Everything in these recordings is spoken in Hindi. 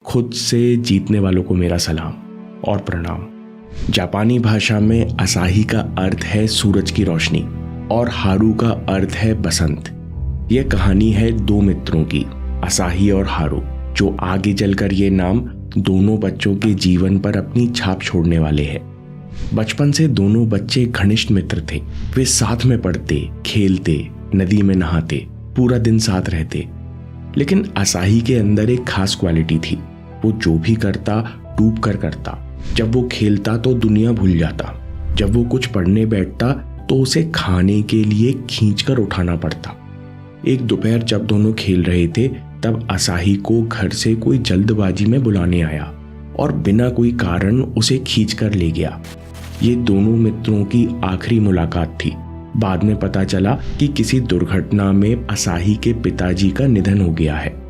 खुद से जीतने वालों को मेरा सलाम और प्रणाम। जापानी भाषा में असाही का अर्थ है सूरज की रोशनी और हारू का अर्थ है बसंत। यह कहानी है दो मित्रों की, असाही और हारू, जो आगे चलकर ये नाम दोनों बच्चों के जीवन पर अपनी छाप छोड़ने वाले हैं। बचपन से दोनों बच्चे घनिष्ठ मित्र थे। वे साथ में पढ़ते, खेलते, नदी में नहाते, पूरा दिन साथ रहते। लेकिन असाही के अंदर एक खास क्वालिटी थी। वो जो भी करता डूब कर करता। जब वो खेलता तो दुनिया भूल जाता। जब वो कुछ पढ़ने बैठता तो उसे खाने के लिए खींचकर उठाना पड़ता। एक दोपहर जब दोनों खेल रहे थे तब असाही को घर से कोई जल्दबाजी में बुलाने आया और बिना कोई कारण उसे खींचकर ले गया। ये दोनों मित्रों की आखिरी मुलाकात थी। बाद में पता चला कि किसी दुर्घटना में असाही के पिताजी का निधन हो गया है।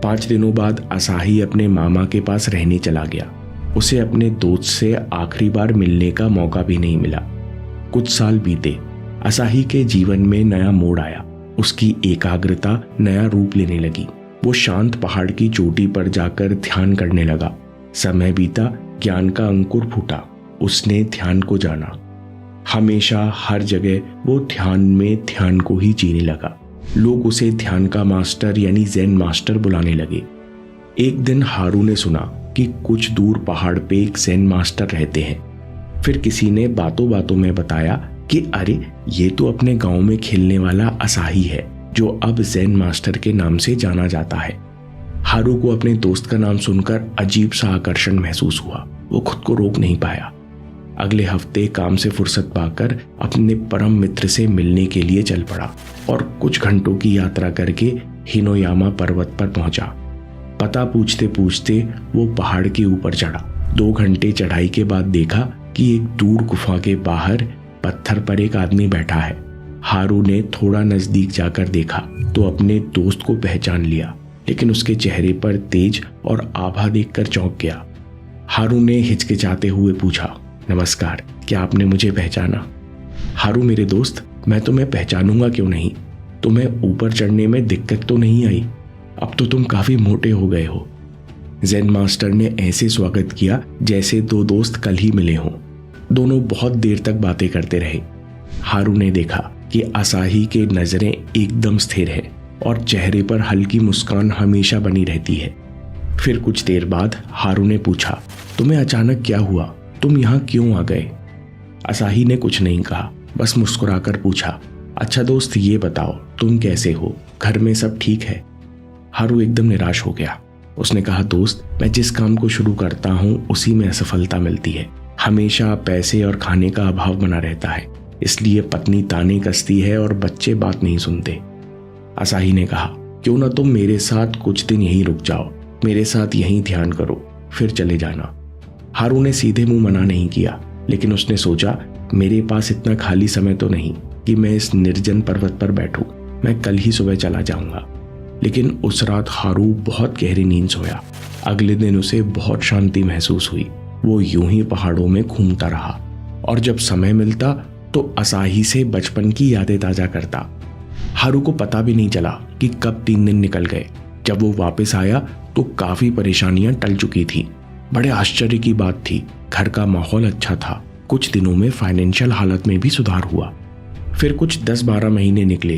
5 दिनों बाद असाही अपने मामा के पास रहने चला गया। उसे अपने दोस्त से आखिरी बार मिलने का मौका भी नहीं मिला। कुछ साल बीते। असाही के जीवन में नया मोड़ आया। उसकी एकाग्रता नया रूप लेने लगी। वो शांत पहाड़ की चोटी पर जाकर ध्यान करने लगा। समय बीता, ज्ञान का अंकुर फूटा। उसने ध्यान को जाना। हमेशा हर जगह वो ध्यान में ध्यान को ही जीने लगा। लोग उसे ध्यान का मास्टर यानी ज़ेन मास्टर बुलाने लगे। एक दिन हारू ने सुना कि कुछ दूर पहाड़ पे एक ज़ेन मास्टर रहते हैं। फिर किसी ने बातों बातों में बताया कि अरे ये तो अपने गांव में खेलने वाला असाही है, जो अब ज़ेन मास्टर के नाम से जाना जाता है। हारू को अपने दोस्त का नाम सुनकर अजीब सा आकर्षण महसूस हुआ। वो खुद को रोक नहीं पाया। अगले हफ्ते काम से फुर्सत पाकर अपने परम मित्र से मिलने के लिए चल पड़ा और कुछ घंटों की यात्रा करके हिनोयामा पर्वत पर पहुंचा। पता पूछते पूछते वो पहाड़ के ऊपर चढ़ा। 2 घंटे चढ़ाई के बाद देखा कि एक दूर गुफा के बाहर पत्थर पर एक आदमी बैठा है। हारू ने थोड़ा नजदीक जाकर देखा तो अपने दोस्त को पहचान लिया, लेकिन उसके चेहरे पर तेज और आभा देखकर चौंक गया। हारू ने हिचकिचाते हुए पूछा, नमस्कार, क्या आपने मुझे पहचाना? हारू मेरे दोस्त, मैं तुम्हें पहचानूंगा क्यों नहीं? तुम्हें ऊपर चढ़ने में दिक्कत तो नहीं आई? अब तो तुम काफी मोटे हो गए हो। ज़ेन मास्टर ने ऐसे स्वागत किया जैसे 2 दोस्त कल ही मिले हों। दोनों बहुत देर तक बातें करते रहे। हारू ने देखा कि असाही के नजरें एकदम स्थिर है और चेहरे पर हल्की मुस्कान हमेशा बनी रहती है। फिर कुछ देर बाद हारू ने पूछा, तुम्हें अचानक क्या हुआ? तुम यहाँ क्यों आ गए? असाही ने कुछ नहीं कहा, बस मुस्कुराकर पूछा, अच्छा दोस्त ये बताओ तुम कैसे हो? घर में सब ठीक है? हारू एकदम निराश हो गया। उसने कहा, दोस्त, मैं जिस काम को शुरू करता हूँ उसी में असफलता मिलती है। हमेशा पैसे और खाने का अभाव बना रहता है, इसलिए पत्नी ताने कसती है और बच्चे बात नहीं सुनते। असाही ने कहा, क्यों ना तुम मेरे साथ कुछ दिन यहीं रुक जाओ, मेरे साथ यहीं ध्यान करो, फिर चले जाना। हारू ने सीधे मुंह मना नहीं किया, लेकिन उसने सोचा, मेरे पास इतना खाली समय तो नहीं कि मैं इस निर्जन पर्वत पर बैठूं। मैं कल ही सुबह चला जाऊंगा। लेकिन उस रात हारू बहुत गहरी नींद सोया। अगले दिन उसे बहुत शांति महसूस हुई। वो यूं ही पहाड़ों में घूमता रहा और जब समय मिलता तो असाही से बचपन की यादें ताजा करता। हारू को पता भी नहीं चला कि कब 3 दिन निकल गए। जब वो वापस आया तो काफी परेशानियां टल चुकी थी। बड़े आश्चर्य की बात थी, घर का माहौल अच्छा था। कुछ दिनों में फाइनेंशियल हालत में भी सुधार हुआ। फिर कुछ 10-12 महीने निकले।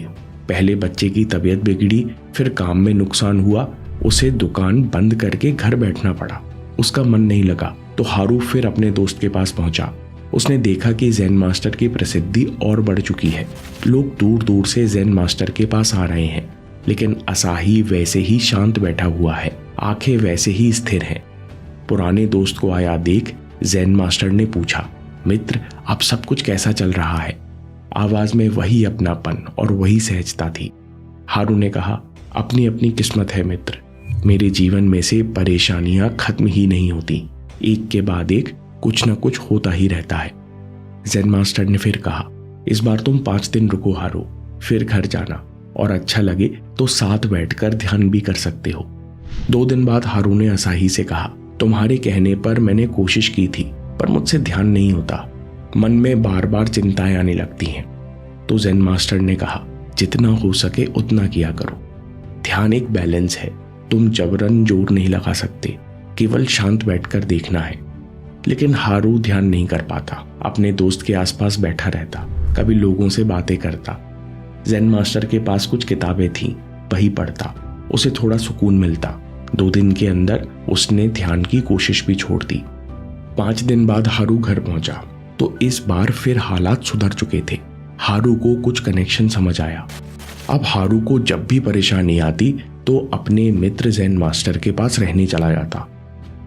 पहले बच्चे की तबीयत बिगड़ी, फिर काम में नुकसान हुआ। उसे दुकान बंद करके घर बैठना पड़ा। उसका मन नहीं लगा तो हारू फिर अपने दोस्त के पास पहुंचा। उसने देखा कि ज़ेन मास्टर की प्रसिद्धि और बढ़ चुकी है। लोग दूर दूर से ज़ेन मास्टर के पास आ रहे हैं, लेकिन असाही वैसे ही शांत बैठा हुआ है, आंखें वैसे ही स्थिर हैं। पुराने दोस्त को आया देख ज़ेन मास्टर ने पूछा, मित्र, अब सब कुछ कैसा चल रहा है? आवाज में वही अपनापन और वही सहजता थी। हारू ने कहा, अपनी अपनी किस्मत है मित्र। मेरे जीवन में से परेशानियां खत्म ही नहीं होती, एक के बाद एक कुछ न कुछ होता ही रहता है। ज़ेन मास्टर ने फिर कहा, इस बार तुम 5 दिन रुको हारू, फिर घर जाना और अच्छा लगे तो साथ बैठकर ध्यान भी कर सकते हो। 2 दिन बाद हारू ने असाही से कहा, तुम्हारे कहने पर मैंने कोशिश की थी, पर मुझसे ध्यान नहीं होता। मन में बार बार चिंताएं आने लगती हैं। तो ज़ेन मास्टर ने कहा, जितना हो सके उतना किया करो। ध्यान एक बैलेंस है, तुम जबरन जोर नहीं लगा सकते। केवल शांत बैठकर देखना है। लेकिन हारू ध्यान नहीं कर पाता, अपने दोस्त के आसपास बैठा रहता, कभी लोगों से बातें करता। ज़ेन मास्टर के पास कुछ किताबें थीं, वही पढ़ता, उसे थोड़ा सुकून मिलता। 2 दिन के अंदर उसने ध्यान की कोशिश भी छोड़ दी। 5 दिन बाद हारू घर पहुंचा तो इस बार फिर हालात सुधर चुके थे। हारू को कुछ कनेक्शन समझ आया। अब हारू को जब भी परेशानी आती तो अपने मित्र ज़ेन मास्टर के पास रहने चला जाता।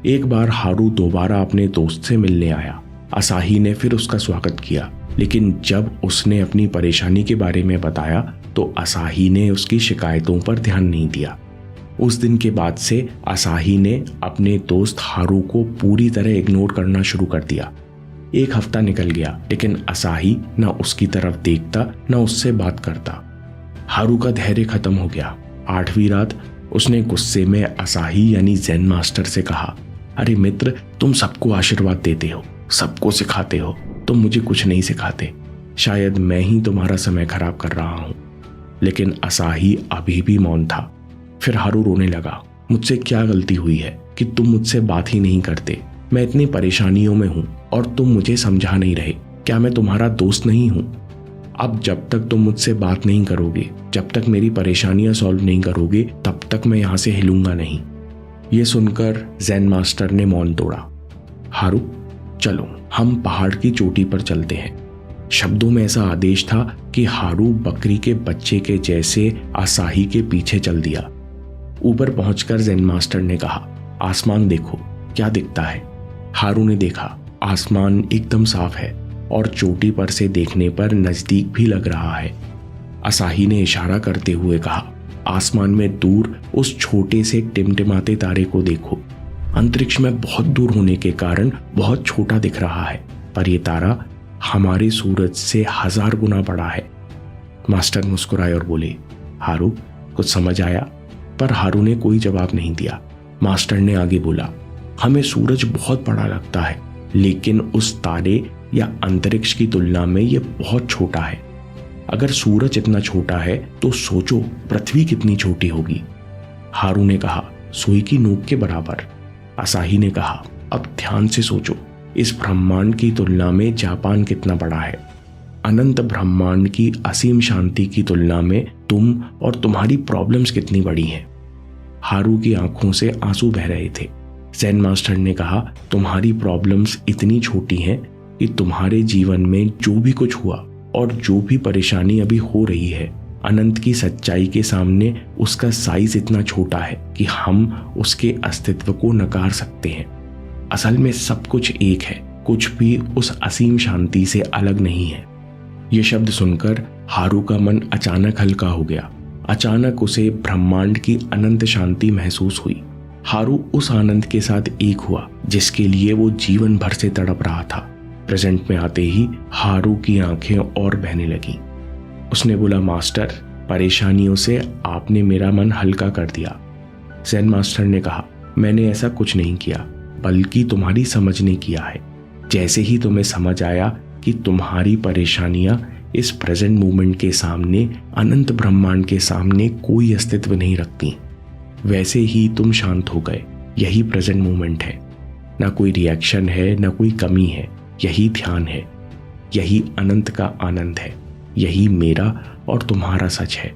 एक बार हारू दोबारा अपने दोस्त से मिलने आया। असाही ने फिर उसका स्वागत किया, लेकिन जब उसने अपनी परेशानी के बारे में बताया तो असाही ने उसकी शिकायतों पर ध्यान नहीं दिया। उस दिन के बाद से असाही ने अपने दोस्त हारू को पूरी तरह इग्नोर करना शुरू कर दिया। 1 हफ्ता निकल गया, लेकिन असाही न उसकी तरफ देखता न उससे बात करता। हारू का धैर्य खत्म हो गया। 8वीं रात उसने गुस्से में असाही यानी ज़ेन मास्टर से कहा, अरे मित्र, तुम सबको आशीर्वाद देते हो, सबको सिखाते हो, तुम मुझे कुछ नहीं सिखाते। शायद मैं ही तुम्हारा समय खराब कर रहा हूं। लेकिन असाही अभी भी मौन था। फिर हारू रोने लगा, मुझसे क्या गलती हुई है कि तुम मुझसे बात ही नहीं करते? मैं इतनी परेशानियों में हूं और तुम मुझे समझा नहीं रहे। क्या मैं तुम्हारा दोस्त नहीं हूं? अब जब तक तुम मुझसे बात नहीं करोगे, जब तक मेरी परेशानियां सॉल्व नहीं करोगे, तब तक मैं यहां से हिलूंगा नहीं। ये सुनकर ज़ेन मास्टर ने मौन तोड़ा। हारू, चलो हम पहाड़ की चोटी पर चलते हैं। शब्दों में ऐसा आदेश था कि हारू बकरी के बच्चे के जैसे असाही के पीछे चल दिया। ऊपर पहुंचकर ज़ेन मास्टर ने कहा, आसमान देखो, क्या दिखता है? हारू ने देखा, आसमान एकदम साफ है और चोटी पर से देखने पर नजदीक भी लग रहा है। असाही ने इशारा करते हुए कहा, आसमान में दूर उस छोटे से टिमटिमाते तारे को देखो। अंतरिक्ष में बहुत दूर होने के कारण बहुत छोटा दिख रहा है, पर यह तारा हमारे सूरज से 1000 गुना बड़ा है। मास्टर मुस्कुराए और बोले, हारू, कुछ समझ आया? पर हारू ने कोई जवाब नहीं दिया। मास्टर ने आगे बोला, हमें सूरज बहुत बड़ा लगता है, लेकिन उस तारे या अंतरिक्ष की तुलना में यह बहुत छोटा है। अगर सूरज इतना छोटा है तो सोचो पृथ्वी कितनी छोटी होगी। हारू ने कहा, सुई की नोक के बराबर। असाही ने कहा, अब ध्यान से सोचो, इस ब्रह्मांड की तुलना में जापान कितना बड़ा है। अनंत ब्रह्मांड की असीम शांति की तुलना में तुम और तुम्हारी प्रॉब्लम्स कितनी बड़ी हैं। हारू की आंखों से आंसू बह रहे थे। ज़ेन मास्टर ने कहा, तुम्हारी प्रॉब्लम्स इतनी छोटी हैं कि तुम्हारे जीवन में जो भी कुछ हुआ और जो भी परेशानी अभी हो रही है, अनंत की सच्चाई के सामने उसका साइज इतना छोटा है कि हम उसके अस्तित्व को नकार सकते हैं। असल में सब कुछ एक है, कुछ भी उस असीम शांति से अलग नहीं है। ये शब्द सुनकर हारू का मन अचानक हल्का हो गया। अचानक उसे ब्रह्मांड की अनंत शांति महसूस हुई। हारू उस आनंद के साथ एक हुआ जिसके लिए वो जीवन भर से तड़प रहा था। प्रेजेंट में आते ही हारू की आंखें और बहने लगी। उसने बोला, मास्टर, परेशानियों से आपने मेरा मन हल्का कर दिया। ज़ेन मास्टर ने कहा, मैंने ऐसा कुछ नहीं किया, बल्कि तुम्हारी समझ ने किया है। जैसे ही तुम्हें समझ आया कि तुम्हारी परेशानियां इस प्रेजेंट मोमेंट के सामने, अनंत ब्रह्मांड के सामने कोई अस्तित्व नहीं रखती, वैसे ही तुम शांत हो गए। यही प्रेजेंट मोमेंट है, ना कोई रिएक्शन है, ना कोई कमी है। यही ध्यान है, यही अनंत का आनंद है, यही मेरा और तुम्हारा सच है।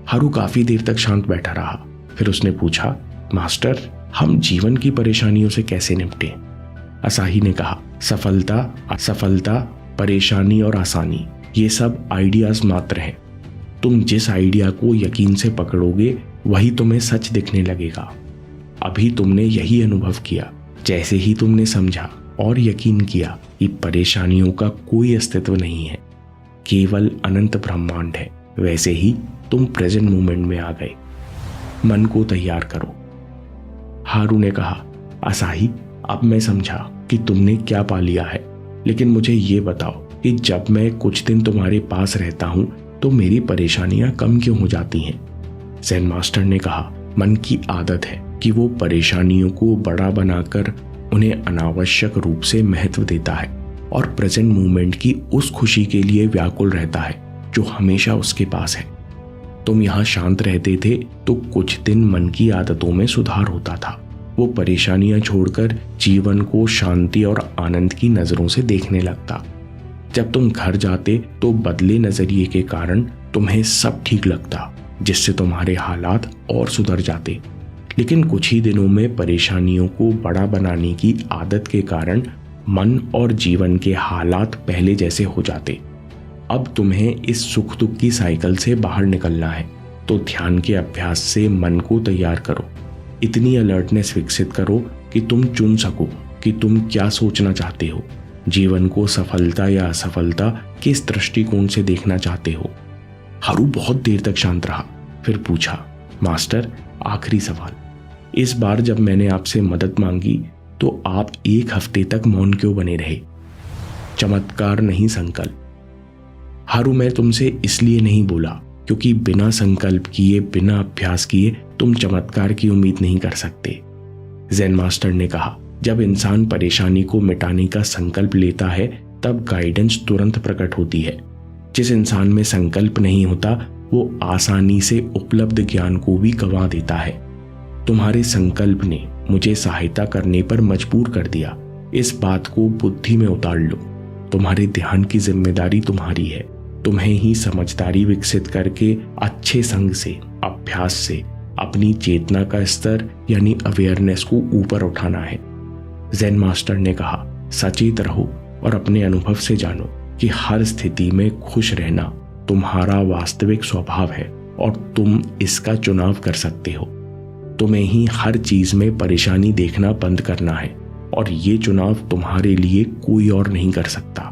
हारू काफी देर तक शांत बैठा रहा। फिर उसने पूछा, मास्टर, हम जीवन की परेशानियों से कैसे निपटें? असाही ने कहा, सफलता, असफलता, परेशानी और आसानी, ये सब आइडियाज मात्र हैं। तुम जिस आइडिया को यकीन से पकड़ोगे वही तुम्हें सच दिखने लगेगा। अभी तुमने यही अनुभव किया। जैसे ही तुमने समझा और यकीन किया कि परेशानियों का कोई अस्तित्व नहीं है, केवल अनंत ब्रह्मांड है, वैसे ही तुम प्रेजेंट मोमेंट में आ गए। मन को तैयार करो। हारू ने कहा, असाही, अब मैं समझा कि तुमने क्या पा लिया है, लेकिन मुझे ये बताओ कि जब मैं कुछ दिन तुम्हारे पास रहता हूं तो मेरी परेशानियां कम क्यों हो जाती हैं? ज़ेन मास्टर ने कहा, मन की आदत है कि वो परेशानियों को बड़ा बनाकर उन्हें अनावश्यक रूप से महत्व देता है और प्रेजेंट मोमेंट की उस खुशी के लिए व्याकुल रहता है जो हमेशा उसके पास है। तुम यहाँ शांत रहते थे तो कुछ दिन मन की आदतों में सुधार होता था, वो परेशानियां छोड़कर जीवन को शांति और आनंद की नजरों से देखने लगता। जब तुम घर जाते तो बदले नजरिए के कारण तुम्हें सब ठीक लगता, जिससे तुम्हारे हालात और सुधर जाते। लेकिन कुछ ही दिनों में परेशानियों को बड़ा बनाने की आदत के कारण मन और जीवन के हालात पहले जैसे हो जाते। अब तुम्हें इस सुख दुख की साइकिल से बाहर निकलना है, तो ध्यान के अभ्यास से मन को तैयार करो। इतनी अलर्टनेस विकसित करो कि तुम चुन सको कि तुम क्या सोचना चाहते हो, जीवन को सफलता या असफलता किस दृष्टिकोण से देखना चाहते हो। हारू बहुत देर तक शांत रहा, फिर पूछा, मास्टर आखिरी सवाल, इस बार जब मैंने आपसे मदद मांगी तो आप 1 हफ्ते तक मौन क्यों बने रहे? चमत्कार नहीं संकल्प। हारू मैं तुमसे इसलिए नहीं बोला क्योंकि बिना संकल्प किए, बिना अभ्यास किए तुम चमत्कार की उम्मीद नहीं कर सकते। ज़ेन मास्टर ने कहा, जब इंसान परेशानी को मिटाने का संकल्प लेता है तब गाइडेंस तुरंत प्रकट होती है। जिस इंसान में संकल्प नहीं होता वो आसानी से उपलब्ध ज्ञान को भी गंवा देता है। तुम्हारे संकल्प ने मुझे सहायता करने पर मजबूर कर दिया। इस बात को बुद्धि में उतार लो। तुम्हारे ध्यान की जिम्मेदारी तुम्हारी है। तुम्हें ही समझदारी विकसित करके अच्छे संग से, अभ्यास से अपनी चेतना का स्तर यानी अवेयरनेस को ऊपर उठाना है। ज़ेन मास्टर ने कहा, सचेत रहो और अपने अनुभव से जानो कि हर स्थिति में खुश रहना तुम्हारा वास्तविक स्वभाव है और तुम इसका चुनाव कर सकते हो। तुम्हें ही हर चीज में परेशानी देखना बंद करना है और ये चुनाव तुम्हारे लिए कोई और नहीं कर सकता।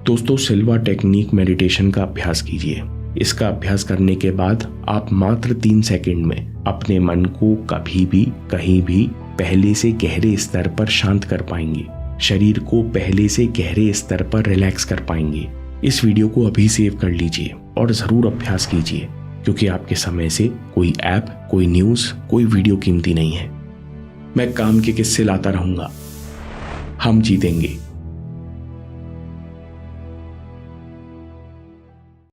दोस्तों, सिल्वा टेक्निक मेडिटेशन का अभ्यास कीजिए। इसका अभ्यास करने के बाद आप मात्र 3 सेकंड में अपने मन को कभी भी कहीं भी पहले से गहरे स्तर पर शांत कर पाएंगे, शरीर को पहले से गहरे स्तर पर रिलैक्स कर पाएंगे। इस वीडियो को अभी सेव कर लीजिए और जरूर अभ्यास कीजिए, क्योंकि आपके समय से कोई ऐप, कोई न्यूज, कोई वीडियो कीमती नहीं है। मैं काम के किस्से लाता रहूंगा। हम जीतेंगे।